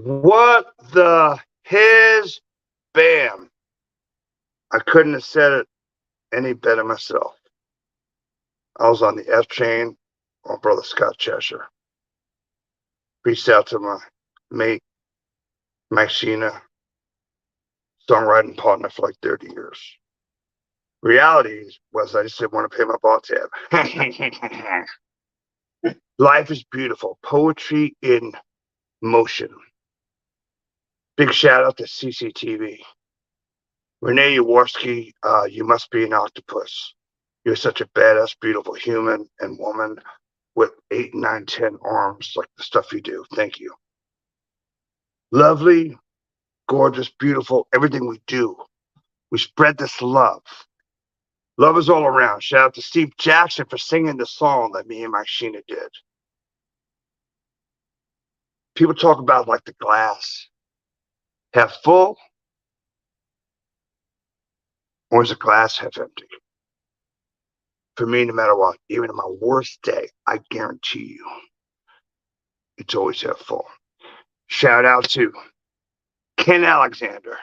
What the his bam? I couldn't have said it any better myself. I was on the F train on brother Scott Cheshire. Reached out to my mate, Mike Sheena, songwriting partner for like 30 years. Reality was I just didn't want to pay my bar tab. Life is beautiful. Poetry in motion. Big shout out to CCTV. Renee Jaworski, you must be an octopus. You're such a badass, beautiful human and woman with 8, 9, 10 arms, like the stuff you do. Thank you. Lovely, gorgeous, beautiful, everything we do. We spread this love. Love is all around. Shout out to Steve Jackson for singing the song that me and Mike Sheena did. People talk about like the glass half full, or is the glass half empty? For me, no matter what, even in my worst day, I guarantee you, it's always half full. Shout out to Ken Alexander,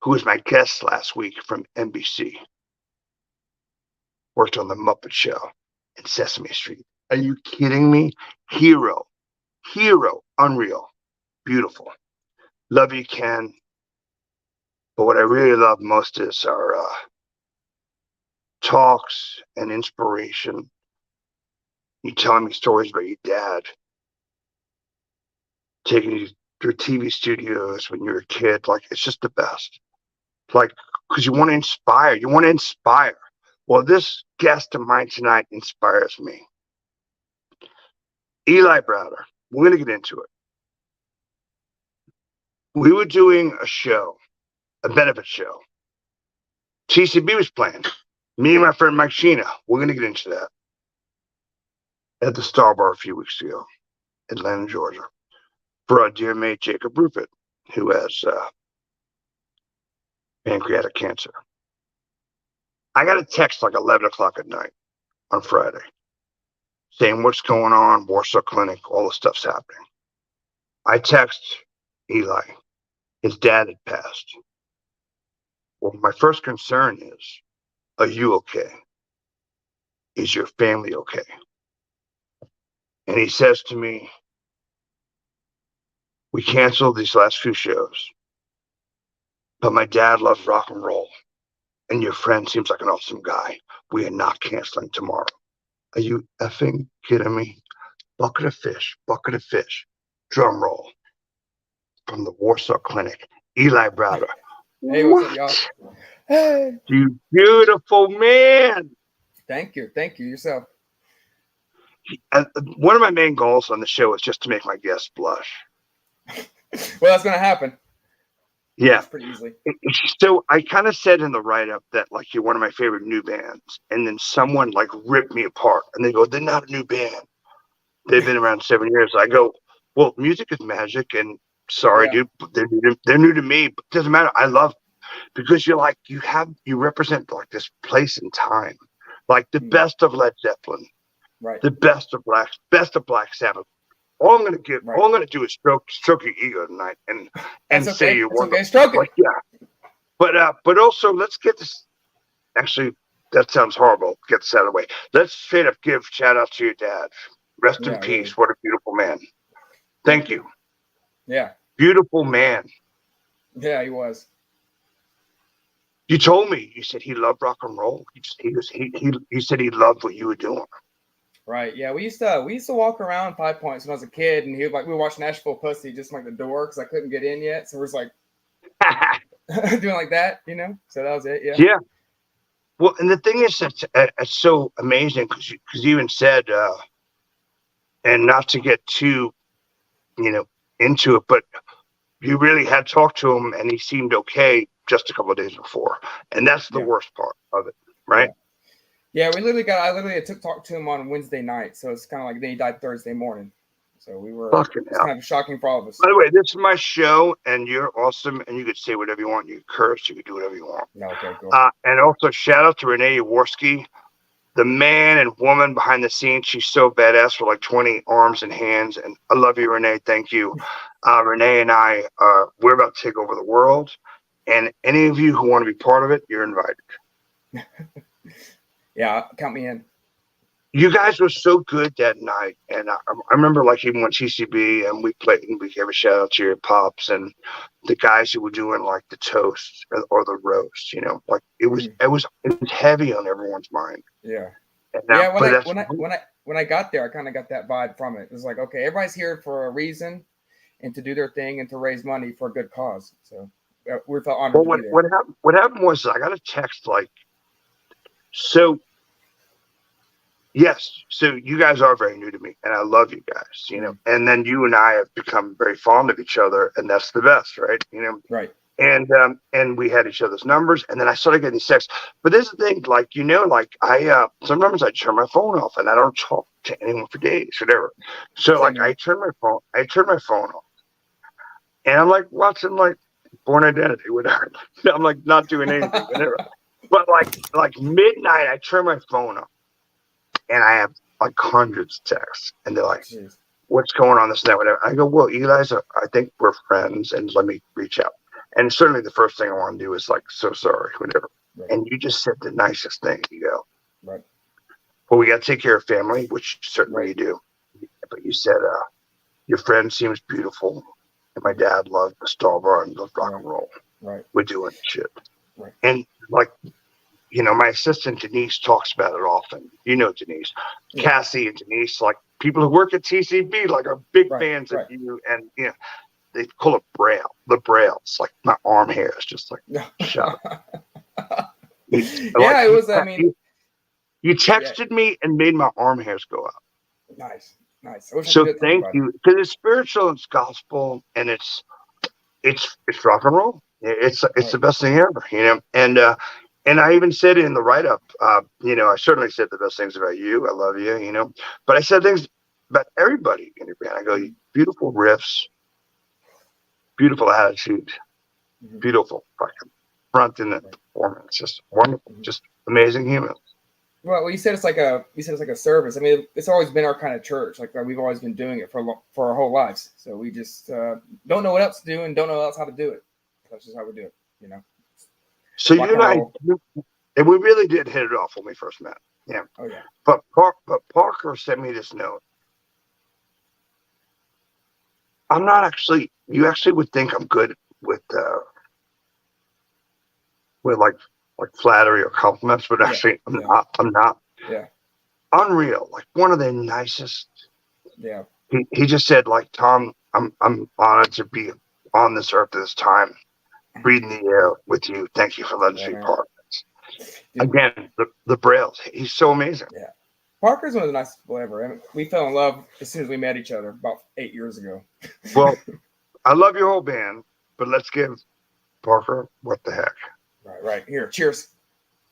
who was my guest last week from NBC. Worked on The Muppet Show and Sesame Street. Are you kidding me? Hero, unreal, beautiful. Love you, Ken. But what I really love most is our talks and inspiration. You telling me stories about your dad, taking you through TV studios when you were a kid. Like, it's just the best. Like, because you want to inspire. Well, this guest of mine tonight inspires me. Eli Browder. We're going to get into it. We were doing a show, a benefit show. TCB was playing. Me and my friend Mike Sheena. We're going to get into that. At the Star Bar a few weeks ago, Atlanta, Georgia, for our dear mate Jacob Ruffett, who has pancreatic cancer. I got a text like 11 o'clock at night on Friday saying what's going on, Warsaw Clinic, all the stuff's happening. I text Eli. His dad had passed. Well, my first concern is, are you okay? Is your family okay? And he says to me, we canceled these last few shows, but my dad loves rock and roll, and your friend seems like an awesome guy. We are not canceling tomorrow. Are you effing kidding me? Bucket of fish, drum roll from the Warsaw Clinic, Eli Browder. Hey, what's up, y'all? Hey. You beautiful man. Thank you. Yourself. One of my main goals on the show is just to make my guests blush. Well, that's going to happen. Yeah. That's pretty easily. So I kind of said in the write-up that like you're one of my favorite new bands, and then someone like ripped me apart, and they go, they're not a new band. They've been around 7 years. I go, well, music is magic, and sorry, dude, they're new to me, but it doesn't matter. I love because you're like you represent like this place and time, like the best of Led Zeppelin, right? The best of Black Sabbath. All I'm gonna do is stroke your ego tonight and say you're wonderful. Okay, stroke it. Like, yeah, but also let's get this. Actually, that sounds horrible. Get this out of the way. Let's straight up give shout out to your dad. Rest in peace. Really. What a beautiful man. Thank you. Yeah. Beautiful man. Yeah, he was. You told me. You said he loved rock and roll. He said he loved what you were doing. Right. Yeah. We used to walk around 5 Points when I was a kid, and he was like, we watched Nashville Pussy just like the door because I couldn't get in yet, so we're just like doing like that, you know. So that was it. Yeah. Yeah. Well, and the thing is, it's so amazing because you even said, and not to get too, into it, but you really had talked to him, and he seemed okay just a couple of days before, and that's the worst part of it, right? Yeah, I literally talked to him on Wednesday night, so it's kind of like then he died Thursday morning. So we were kind of shocking for all of us. By the way, this is my show, and you're awesome, and you could say whatever you want. You could curse, you could do whatever you want. Okay, cool. And also shout out to Renee Jaworski. the man and woman behind the scenes. She's so badass with like 20 arms and hands. And I love you, Renee. Thank you. Renee and I, we're about to take over the world. And any of you who want to be part of it, you're invited. Yeah, count me in. You guys were so good that night. And I remember like even when TCB and we played and we gave a shout out to your pops and the guys who were doing like the toast or the roast, you know, like it was heavy on everyone's mind. Yeah. And when I got there, I kind of got that vibe from it. It was like, okay, everybody's here for a reason and to do their thing and to raise money for a good cause. So we felt honored to be there. What happened was I got a text like, so yes, so you guys are very new to me and I love you guys, you know, and then you and I have become very fond of each other and that's the best, right? You know, right. And we had each other's numbers and then I started getting texts. But this is the thing, like, you know, like sometimes I turn my phone off and I don't talk to anyone for days, whatever. So like I turn my phone off and I'm like watching like Born Identity, whatever. I'm like not doing anything, whatever. But like midnight, I turn my phone off. And I have like hundreds of texts, and they're like, "Jeez. What's going on? This and that, whatever." I go, "Well, Eli's, I think we're friends, and let me reach out." And certainly, the first thing I want to do is like, "So sorry, whatever." Right. And you just said the nicest thing. You go, "Right. Well, we got to take care of family, which certainly you do." But you said, "Your friend seems beautiful, and my dad loved the Star Bar and loved rock and roll. Right. We're doing shit." Right. And like. You know, my assistant Denise talks about it often. You know, Denise, Cassie and Denise, like people who work at TCB, like are big fans of you. And you know, they call it braille. The braille's like my arm hair is just like shut up. It was. I mean, you texted me and made my arm hairs go up. Nice. So thank you, because it's spiritual, it's gospel, and it's rock and roll. It's the best thing ever, you know. And I even said in the write-up, you know, I certainly said the best things about you. I love you, you know. But I said things about everybody in your band. I go, beautiful riffs, beautiful attitude, beautiful fucking front in the performance. Just wonderful, just amazing humans. Well, you said it's like a service. I mean, it's always been our kind of church. Like we've always been doing it for our whole lives. So we just don't know what else to do and don't know else how to do it. That's just how we do it, you know. So you and I, and we really did hit it off when we first met. Yeah. Oh yeah. But Parker sent me this note. I'm not actually. You actually would think I'm good with like flattery or compliments, but actually I'm not. I'm not. Yeah. Unreal. Like one of the nicest. Yeah. He just said, like, Tom, I'm honored to be on this earth at this time. Breathing the air with you. Thank you for letting us be part of this. Again, the Brailles. He's so amazing. Yeah. Parker's one of the nicest people ever. I mean, we fell in love as soon as we met each other about 8 years ago. Well, I love your whole band, but let's give Parker what the heck. Right. Here, cheers.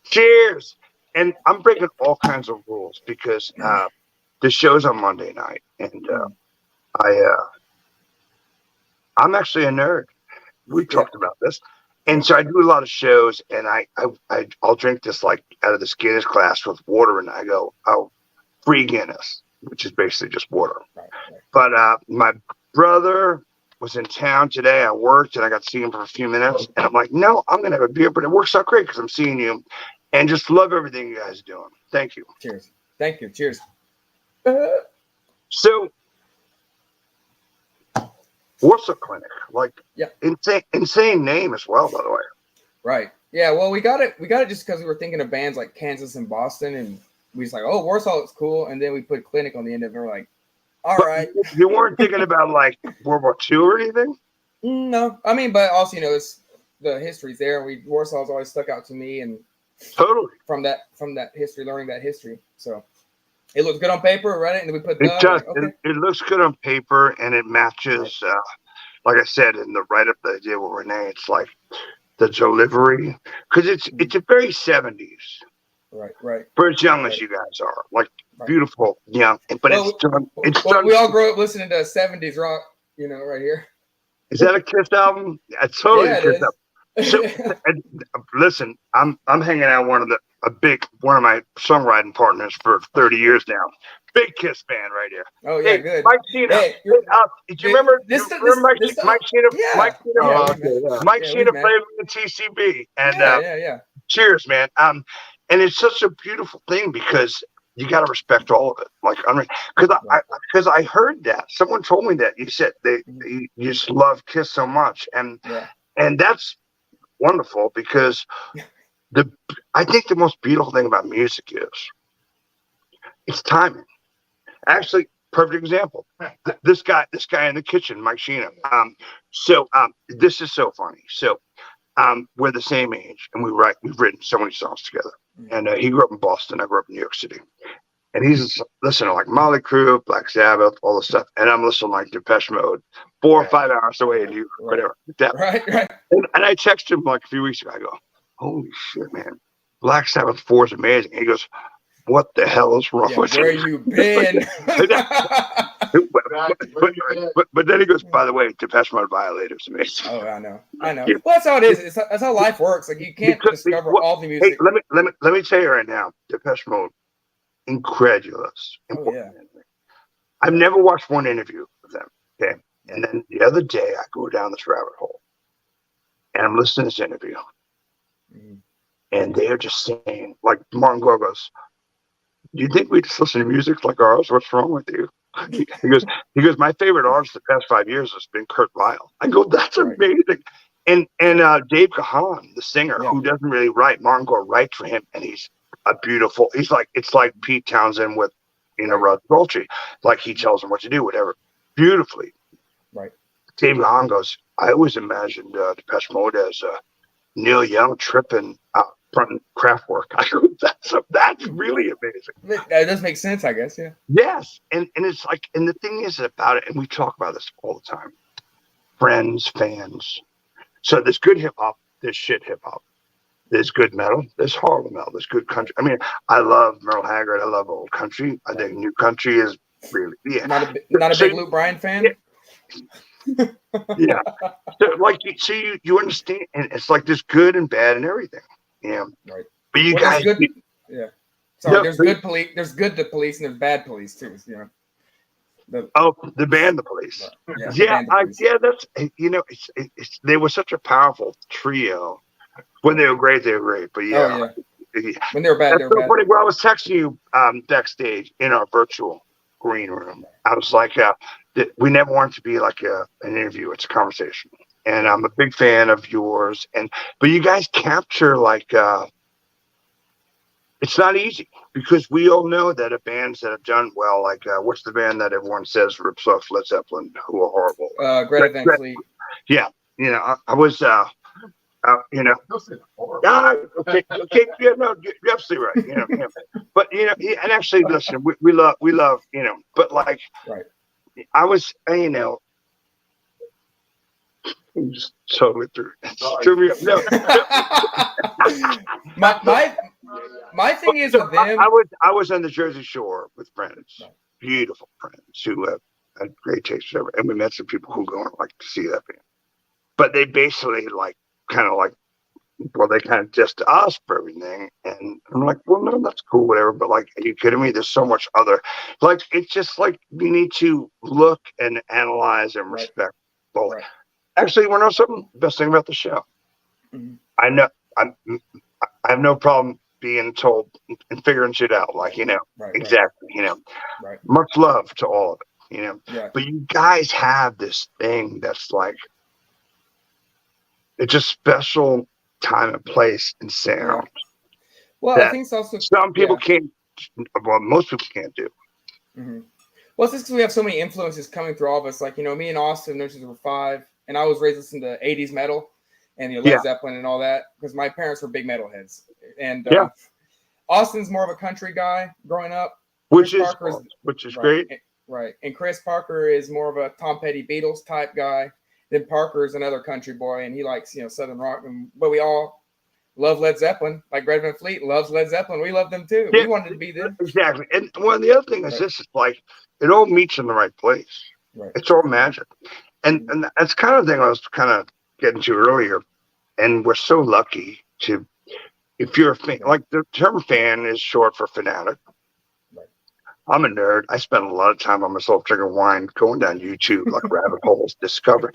Cheers. And I'm breaking all kinds of rules because the show's on Monday night, and I'm actually a nerd. We talked about this. And so I do a lot of shows and I'll drink this like out of this Guinness glass with water and I go, oh, free Guinness, which is basically just water. Right. But my brother was in town today. I worked and I got to see him for a few minutes. And I'm like, no, I'm going to have a beer, but it works out great because I'm seeing you and just love everything you guys are doing. Thank you. Cheers. Thank you. Cheers. So Warsaw Clinic, like insane name as well, by the way. Right. Yeah. Well, we got it just because we were thinking of bands like Kansas and Boston, and we was like, oh, Warsaw looks cool, and then we put Clinic on the end of it. And we're like, all right. You weren't thinking about like World War II or anything? No, I mean, but also it's the history's there. Warsaw's always stuck out to me, and totally from that history, learning that history. So it looks good on paper, right? And then we put it does. It looks good on paper, and it matches. Right. Like I said in the write-up that I did with Renee, it's like the delivery because it's a very 70s. Right. For as young as you guys are, like beautiful, young, but it's done. We all grew up listening to 70s rock, right here. Is that a Kiss album? Yeah, totally a Kiss album. So, listen, I'm hanging out one of the one of my songwriting partners for 30 years now. Big Kiss fan right here. Oh yeah, good. Mike Sheena. Hey, do you remember? This Mike Sheena? Yeah. Mike Sheena. Yeah, Mike Sheena played with the TCB, and yeah. cheers, man. And it's such a beautiful thing because you got to respect all of it. Like, I mean, because I heard that someone told me that you said you just love Kiss so much, and that's wonderful because I think the most beautiful thing about music is it's timing. Actually, perfect example. This guy in the kitchen, Mike Sheena. This is so funny. So, we're the same age, and we've written so many songs together. And he grew up in Boston. I grew up in New York City. And he's listening to like Motley Crue, Black Sabbath, all this stuff. And I'm listening to like Depeche Mode, 4 or 5 hours away, and whatever. Right. And I texted him like a few weeks ago. I go, holy shit, man. Black Sabbath 4 is amazing. And he goes, what the hell is wrong with you? Where you been? but then he goes, by the way, Depeche Mode Violators amazing. Oh, I know. Well, that's how it is. That's how life works. Like, you can't discover all the music. Hey, let me tell you right now, Depeche Mode, incredulous. Oh, yeah. I've never watched one interview with them. Okay. And then the other day I go down this rabbit hole and I'm listening to this interview. And they're just saying, like Martin Gore goes, you think we just listen to music like ours? What's wrong with you? He goes, my favorite artist the past 5 years has been Kurt Weill. I go, that's amazing. And Dave Gahan, the singer, who doesn't really write, Martin Gore writes for him, and he's it's like Pete Townsend with Rod Dolce. Like, he tells him what to do, whatever, beautifully. Right. Dave Gahan goes, I always imagined Depeche Mode as Neil Young tripping out front Kraftwerk. I go, that's really amazing. That does make sense, I guess. Yeah. Yes, and it's like, and the thing is about it, and we talk about this all the time. Friends, fans. So there's good hip hop, there's shit hip hop. There's good metal, there's horrible metal, there's good country. I mean, I love Merle Haggard, I love old country. I think new country is really Not a big Luke Bryan fan. Yeah. So you understand, and it's like there's good and bad and everything. Yeah. Right. But you guys, Sorry, there's good police. There's good to police, and there's bad police too. The band, the police. That's they were such a powerful trio. When they were great, they were great. But when they were bad, they were bad. Funny, when I was texting you backstage in our virtual green room, I was like, we never want it to be like an interview. It's a conversation. And I'm a big fan of yours. But you guys capture like, it's not easy because we all know that bands that have done well, like what's the band that everyone says rips off Led Zeppelin, who are horrible? Greta Van Fleet. Yeah. I was, okay, yeah, no, you're absolutely right. But and actually, listen, we love, but like, I was, just totally threw me up. No. my thing is with them. I was on the Jersey Shore with friends, beautiful friends who had great taste, and we met some people who go and like to see that band. But they basically they kind of just us for everything, and I'm like, well, no, that's cool, whatever. But like, are you kidding me? There's so much other, like, it's just like you need to look and analyze and respect both. Right. Actually, you want to know something? The best thing about the show, I know I have no problem being told and figuring shit out. Like, exactly. Much love to all of it. But you guys have this thing that's like, it's a special time and place and sound. Well, I think it's also some people can't. Well, most people can't do. Well, it's just because we have so many influences coming through all of us. Like, me and Austin, Nurses were 5, and I was raised listening to 80s metal and Led Zeppelin and all that because my parents were big metalheads. And Austin's more of a country guy growing up, which is great. Right, and Chris Parker is more of a Tom Petty Beatles type guy. Then Parker's another country boy, and he likes, Southern rock. But we all love Led Zeppelin. Like Greta Van Fleet loves Led Zeppelin. We love them too. We wanted to be them. Exactly. And the other thing is this: is like it all meets in the right place. Right. It's all magic, and that's kind of the thing I was kind of getting to earlier. And we're so lucky to if you're a fan, like the term fan is short for fanatic. Right. I'm a nerd. I spend a lot of time on myself drinking wine, going down YouTube like rabbit holes, discovering.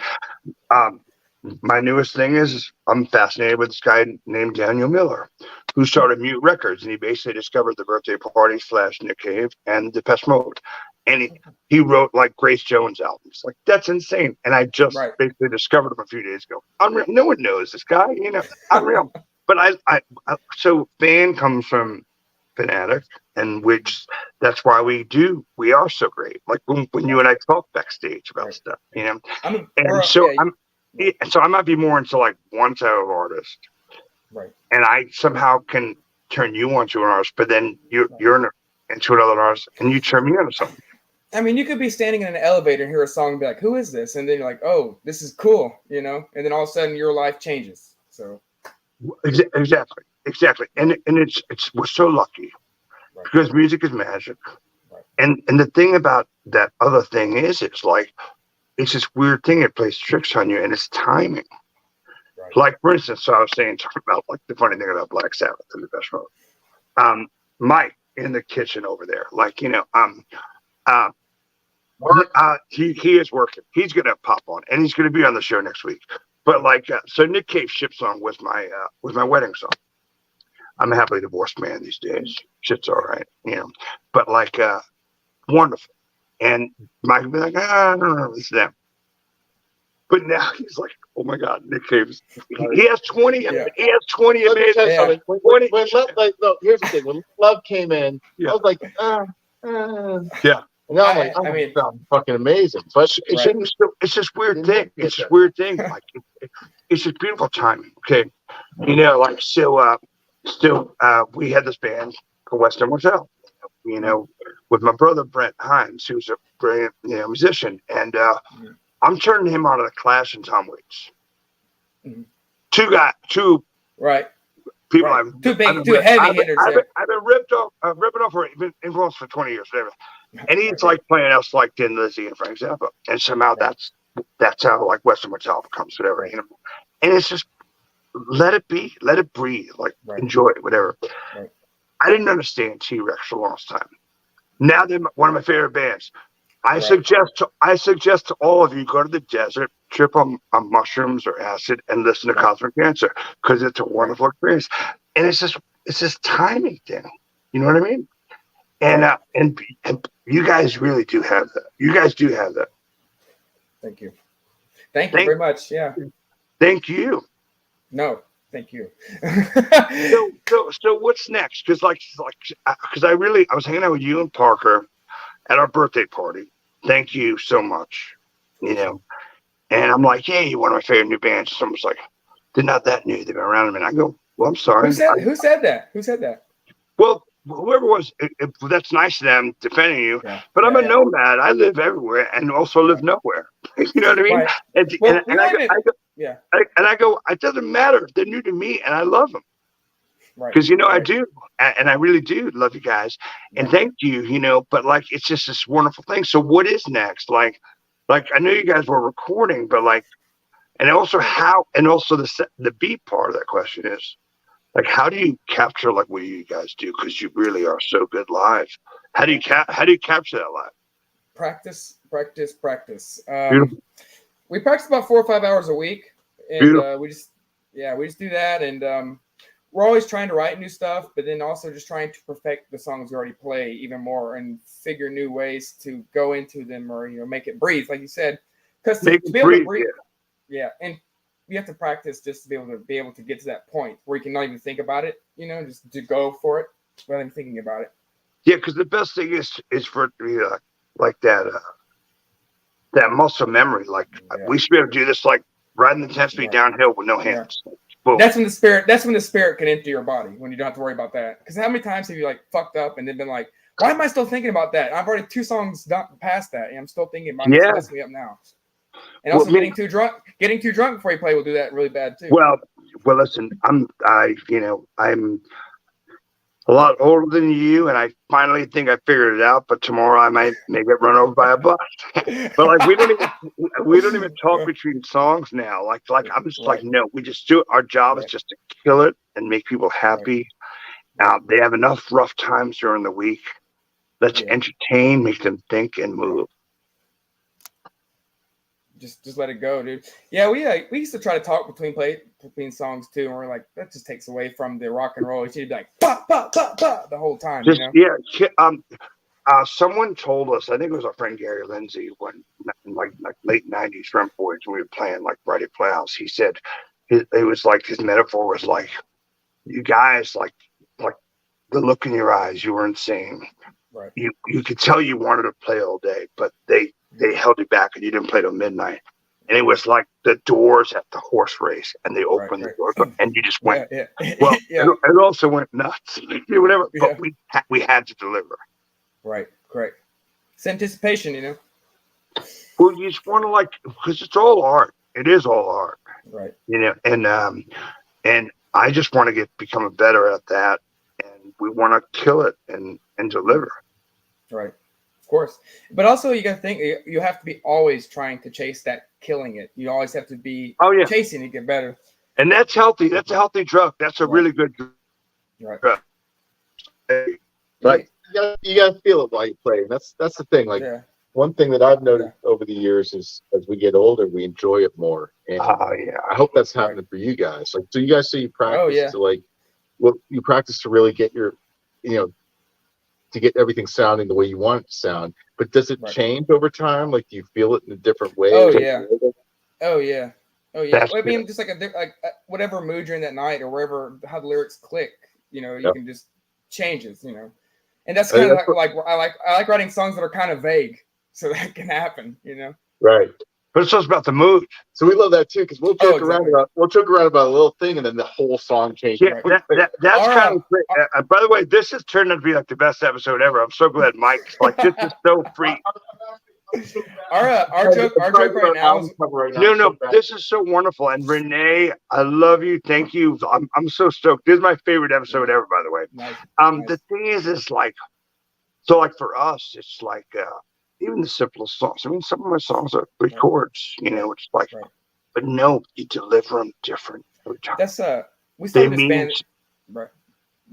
My newest thing is I'm fascinated with this guy named Daniel Miller, who started Mute Records, and he basically discovered the Birthday Party / Nick Cave and Depeche Mode. And he wrote like Grace Jones albums. Like, that's insane. And I just basically discovered him a few days ago. Unreal. No one knows this guy, you know, unreal. But I so fan comes from fanatic, and which that's why we are so great. Like when you and I talk backstage about stuff, you know. So I might be more into like one type of artist, right? And I somehow can turn you onto an artist, but then you're into another artist, and you turn me into something. I mean, you could be standing in an elevator and hear a song and be like, "Who is this?" And then you're like, "Oh, this is cool," you know. And then all of a sudden, your life changes. So exactly, and it's we're so lucky because music is magic, and the thing about that other thing is, it's like. It's this weird thing. It plays tricks on you, and it's timing. Right. Like, for instance, so I was talking about like the funny thing about Black Sabbath and the Depeche Mode. Mike in the kitchen over there, like, you know, he is working. He's gonna pop on, and he's gonna be on the show next week. But like, so Nick Cave's "Ship Song" was my wedding song. I'm a happily divorced man these days. Shit's all right, you know. But like, wonderful. And Mike would be like, I don't know, it's them. But now he's like, oh my God, Nick Cave. He has 20. Yeah. He has 20 amazing. Yeah. When Love, like, no, here's the thing. When Love came in, I was like, yeah. And now I'm like, I mean, fucking amazing. But it's this weird thing. It's this weird thing. Like, it's just beautiful timing. Okay, you know, like we had this band called Western Motel. You know, with my brother Brent Himes, who's a brilliant, you know, musician, and I'm turning him out of the Clash and Tom Waits. Mm-hmm. Two people. Right. Two heavy hitters. I've been ripping off for influence for 20 years, whatever. And he's like playing us like Tin Lizzy and Frank Zappa, and somehow that's how like Western Motel becomes whatever, you know. And it's just let it be, let it breathe, like enjoy it, whatever. Right. I didn't understand T-Rex for the longest time. Now they're one of my favorite bands. I suggest to all of you, go to the desert, trip on mushrooms or acid, and listen to Cosmic Cancer, because it's a wonderful experience. And it's this timing thing. You know what I mean? And you guys really do have that. You guys do have that. Thank you. Thank you very much. Yeah. Thank you. No. Thank you. so what's next? Because I was hanging out with you and Parker at our birthday party. Thank you so much. You know, and I'm like, hey, you're one of my favorite new bands. Someone's like, they're not that new. They've been around a minute. I go, well, I'm sorry. Who said that? Well, whoever was, that's nice of them defending you. Yeah. But I'm a nomad. I live everywhere and also live nowhere. You know what I mean? Right. I go, it doesn't matter. They're new to me, and I love them. Because, you know, I do. And I really do love you guys. And thank you, you know. But, like, it's just this wonderful thing. So what is next? Like I know you guys were recording, but, like, and also the beat part of that question is, like, how do you capture, like, what you guys do? Because you really are so good live. How do you capture that live? Practice. We practice about 4 or 5 hours a week, and we just do that. And we're always trying to write new stuff, but then also just trying to perfect the songs we already play even more and figure new ways to go into them, or, you know, make it breathe, like you said. Because to be able to breathe, and you have to practice just to be able to get to that point where you can not even think about it, you know, just to go for it rather than thinking about it. Yeah, because the best thing is for it to be like that muscle memory. Like we should be able to do this, like riding the 10 speed downhill with no hands. Boom. That's when the spirit can enter your body, when you don't have to worry about that. Because how many times have you like fucked up and then been like, why am I still thinking about that? I've already 2 songs past that, and I'm still thinking about it. It's messing me up now. And also getting too drunk before you play will do that really bad too. Well, listen, a lot older than you, and I finally think I figured it out. But tomorrow I may get run over by a bus. But like we don't even talk between songs now. Like I'm just like, no, we just do it. Our job is just to kill it and make people happy. They have enough rough times during the week. Let's entertain, make them think and move. Just let it go, dude. Yeah, we used to try to talk between songs too, and we're like, that just takes away from the rock and roll. It should be like pop, pop, pop, pop the whole time. Just, you know? Someone told us, I think it was our friend Gary Lindsay, when in like late '90s Rem Boys, when we were playing like Friday Playhouse. He said it was like his metaphor was like, you guys, like the look in your eyes, you were insane. Right. You could tell you wanted to play all day, but they held you back and you didn't play till midnight. And it was like the doors at the horse race, and they opened the doors, and you just went. Well, it also went nuts. Whatever, but we had to deliver. Right, correct. It's anticipation, you know. Well, you just want to because it's all art. It is all art, right? You know, and I just want to become better at that, and we want to kill it and deliver. Right. Of course. But also you got to think, you have to be always trying to chase that killing it. You always have to be chasing to get better. And that's healthy. That's a healthy drug. That's a really good drug. Right. You gotta feel it while you play. That's the thing. Like one thing that I've noticed over the years is as we get older, we enjoy it more. And I hope that's happening for you guys. Like, so you guys say you practice to you practice to really get your, to get everything sounding the way you want it to sound. But does it change over time? Like, do you feel it in a different way? Oh yeah. I mean, just like whatever mood you're in that night, or wherever how the lyrics click, you can just change it, And that's kind of like I like writing songs that are kind of vague, so that can happen, Right. But it's just about the mood. So we love that too, because we'll joke around about a little thing, and then the whole song changes. Yeah, that's kind of great. By the way, this has turned out to be like the best episode ever. I'm so glad Mike's like, this is so free. Our joke right now is no. This is so wonderful. And Renee, I love you. Thank you. I'm so stoked. This is my favorite episode ever, by the way. Nice. The thing is like, so like for us, it's like even the simplest songs. I mean, some of my songs are three chords. It's like, but no, you deliver them different every time. That's we started this band. Right.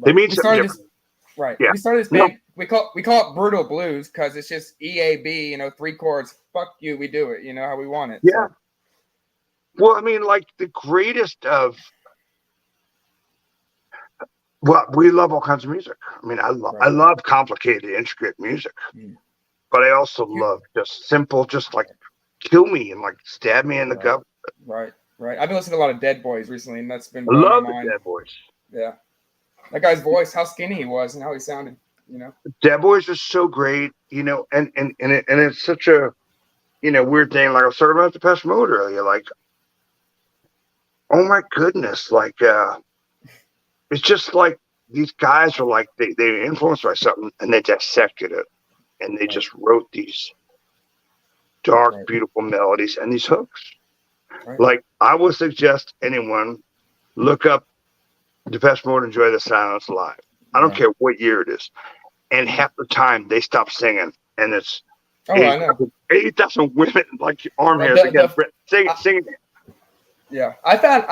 They mean something different. Right. Yeah. We started this band. We call it Brutal Blues because it's just EAB, three chords. Fuck you, we do it. How we want it. Yeah. So. Well, I mean, like the greatest of. Well, we love all kinds of music. I mean, I love complicated, intricate music, but I also love just simple, just like kill me and like stab me in the gut. Right. I've been listening to a lot of Dead Boys recently, and that's been. I love the Dead Boys. Yeah. That guy's voice, how skinny he was, and how he sounded. Dead Boys is so great, and it's such a, weird thing. Like I was talking about Depeche Mode earlier, like, oh my goodness, like, it's just like these guys are like they were influenced by something and they dissected it, and they just wrote these dark, beautiful melodies and these hooks. Right. Like I would suggest anyone look up Depeche Mode, Enjoy the Silence live. I don't care what year it is. And half the time they stop singing, and it's 8,000 women like arm hairs again. Singing. Yeah, I found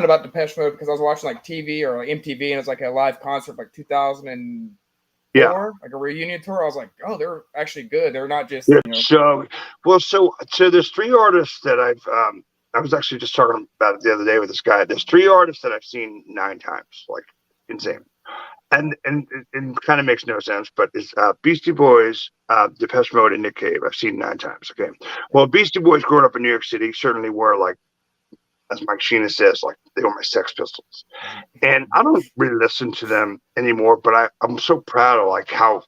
about Depeche Mode because I was watching like TV or like MTV, and it was like a live concert like 2004, like a reunion tour. I was like, oh, they're actually good. They're not just So there's three artists that I was actually just talking about it the other day with this guy. There's three artists that I've seen 9 times, like insane. And kind of makes no sense, but it's Beastie Boys, Depeche Mode, and Nick Cave. I've seen 9 times. Okay. Well, Beastie Boys growing up in New York City certainly were like, as Mike Sheena says, like they were my Sex Pistols. And I don't really listen to them anymore, but I'm so proud of like how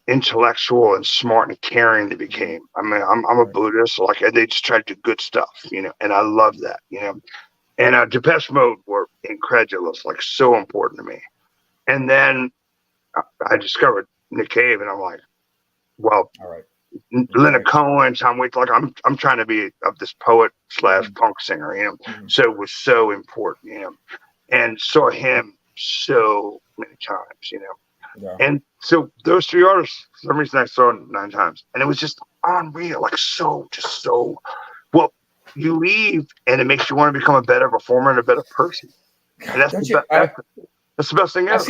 intellectual and smart and caring they became. I mean, I'm a Buddhist, like they just try to do good stuff, and I love that, And Depeche Mode were incredulous, like so important to me. And then I discovered Nick Cave, and I'm like, well, all right. Leonard Cohen, Tom Waits, like I'm trying to be of this poet / punk singer, So it was so important, and saw him so many times, you know. Yeah. And so those 3 artists, for some reason I saw them 9 times, and it was just unreal, like so well. You leave, and it makes you want to become a better performer and a better person. And that's that's the best thing ever.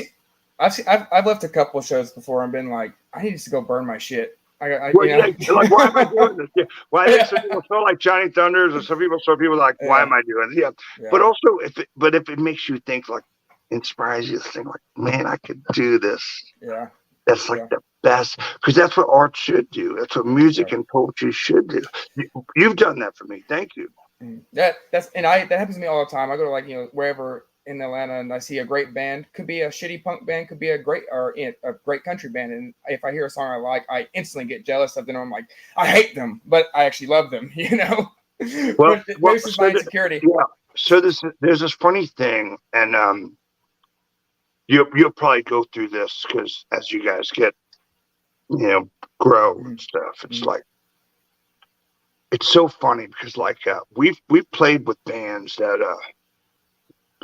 I've left a couple of shows before and been like, I need to go burn my shit. Like, why am I doing this? Yeah. Well, I think some people feel like Johnny Thunders, or some people like, why am I doing this? Yeah. But also, if it makes you think, like, inspires you to think, like, man, I could do this. Yeah. That's like the best, because that's what art should do. That's what music and poetry should do. You've done that for me. Thank you. That happens to me all the time. I go to, like, you know, wherever in Atlanta, and I see a great band. Could be a shitty punk band, could be a great country band. And if I hear a song I like, I instantly get jealous of them. I'm like, I hate them, but I actually love them. You know. Well, this is my insecurity. Yeah. So there's this funny thing, and you'll probably go through this, because as you guys get, you know, grow and stuff, it's like, it's so funny, because like we've played with bands that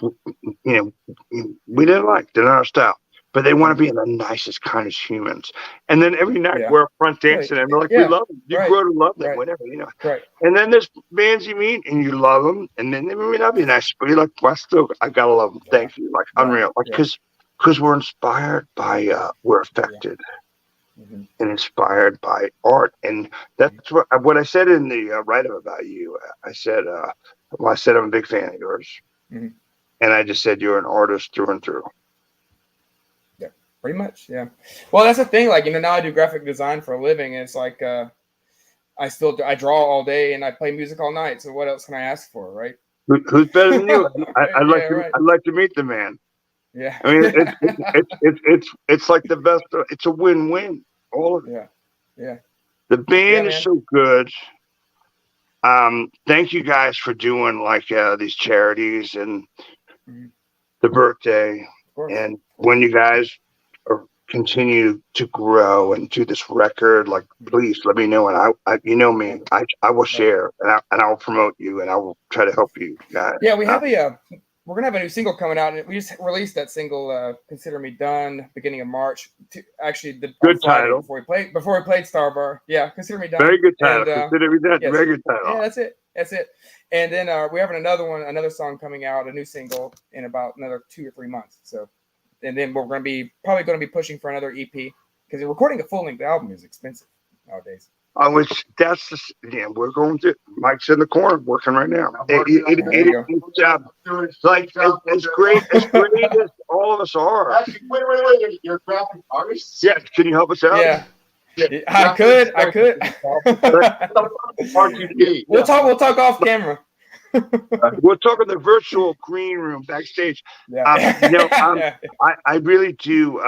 you know, we didn't like, they're not our style, but they want to be the nicest, kindest humans. And then every night we're up front dancing, and we're like, we love them. You grow to love them, whatever, you know. Right. And then there's bands you meet and you love them, and then they may not be nice, but you're like, well, I gotta love them. Thank you. Like, unreal. Like, because we're inspired by, we're affected and inspired by art. And that's what I said in the write-up about you. I said I'm a big fan of yours. And I just said you're an artist through and through. Yeah, pretty much. Yeah. Well, that's the thing. Like, you know, now I do graphic design for a living, and it's like I draw all day and I play music all night. So what else can I ask for, right? Who's better than you? I'd like to meet the man. Yeah. I mean, it's like the best. It's a win-win. All of it. Yeah. Yeah. The band is so good. Thank you guys for doing like these charities and the birthday, and when you guys continue to grow and do this record, like, please let me know, and I you know me, I will share, and I will promote you, and I will try to help you guys. Yeah, we have we're gonna have a new single coming out, and we just released that single, "Consider Me Done," beginning of March. Actually, good title before we played Starbar. Yeah, "Consider Me Done." Very good title. Consider Me Done. Yes. Very good title. Yeah, that's it. And then we're having another song coming out, a new single, in about another 2 or 3 months. So, and then we're probably going to be pushing for another EP, because recording a full length album is expensive nowadays. Which we're going to. Mike's in the corner working right now. It's like as great as all of us are. Actually, wait. You're a graphic artist? Yeah. Can you help us out? Yeah. I could. We'll talk off camera. We'll talk in the virtual green room backstage. Yeah. I really do.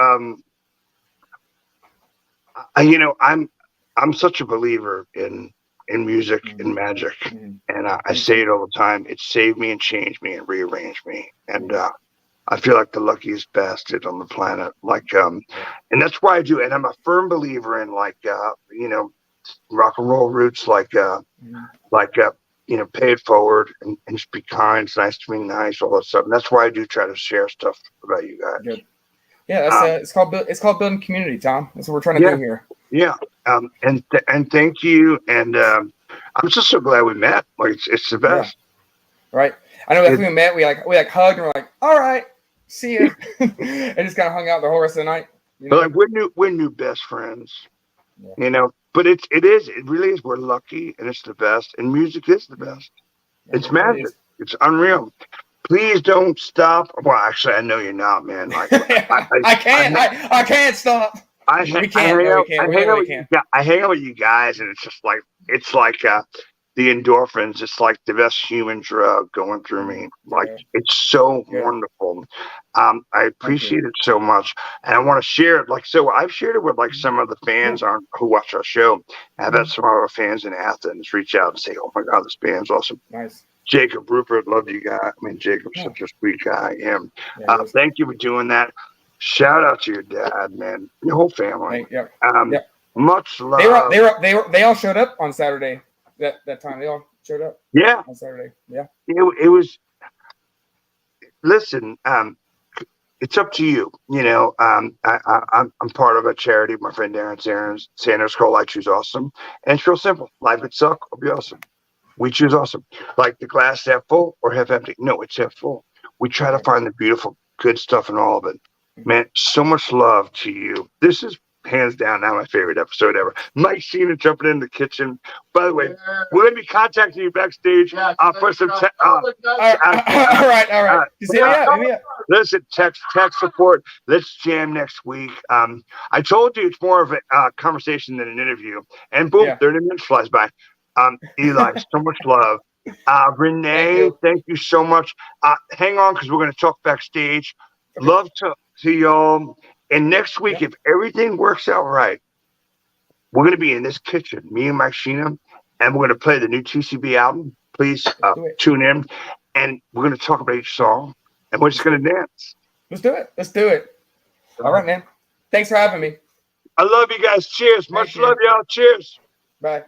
I'm such a believer in music and magic, and I say it all the time. It saved me and changed me and rearranged me, and I feel like the luckiest bastard on the planet. Like, and that's why I do. And I'm a firm believer in, like, rock and roll roots, like, pay it forward and just be kind. It's nice to be nice, all that stuff. And that's why I do try to share stuff about you guys. Good. Yeah, it's called building community, Tom. That's what we're trying to do here. Yeah. And thank you. And I'm just so glad we met. Like, it's the best. Yeah. Right. I know that we met, we hugged, and we're like, all right, see you. And just kind of hung out the whole rest of the night. You know? But like, we're new best friends. Yeah. You know, but it really is. We're lucky, and it's the best. And music is the best. Yeah, it's magic. It's unreal. Please don't stop. Well, actually, I know you're not, man. Like, I can't stop. I hang out with you guys, and it's like the endorphins. It's like the best human drug going through me. Like, it's so wonderful. I appreciate it so much, and I want to share it. Like, so I've shared it with, like, some of the fans who watch our show. I've had some of our fans in Athens reach out and say, "Oh my God, this band's awesome." Nice. Jacob Rupert, love you guys. I mean, Jacob's such a sweet guy. Thank you for doing that. Shout out to your dad, man. Your whole family. Much love. They all showed up on Saturday. That time they all showed up. Yeah. On Saturday. Yeah. It was. Listen, it's up to you. You know, I'm part of a charity. My friend Darren Sanders called I Choose Awesome, and it's real simple. Life could suck, or be awesome. We choose awesome. Like the glass half full or half empty. No, it's half full. We try to find the beautiful, good stuff in all of it. Man, so much love to you. This is hands down now my favorite episode ever. Mike Sheena jumping in the kitchen. By the way, we're going to be contacting you backstage for some. All right. You see me up. Listen, text support. Let's jam next week. I told you it's more of a conversation than an interview. And boom, 30 minutes flies by. Eli, so much love. Renee, thank you so much. Hang on, because we're going to talk backstage. Okay. Love to y'all. And next week, if everything works out right, we're going to be in this kitchen, me and Mike Sheena, and we're going to play the new TCB album. Please tune in. And we're going to talk about each song, and we're just going to dance. Let's do it. All right, man. Thanks for having me. I love you guys. Cheers. Much love, y'all. Cheers. Bye.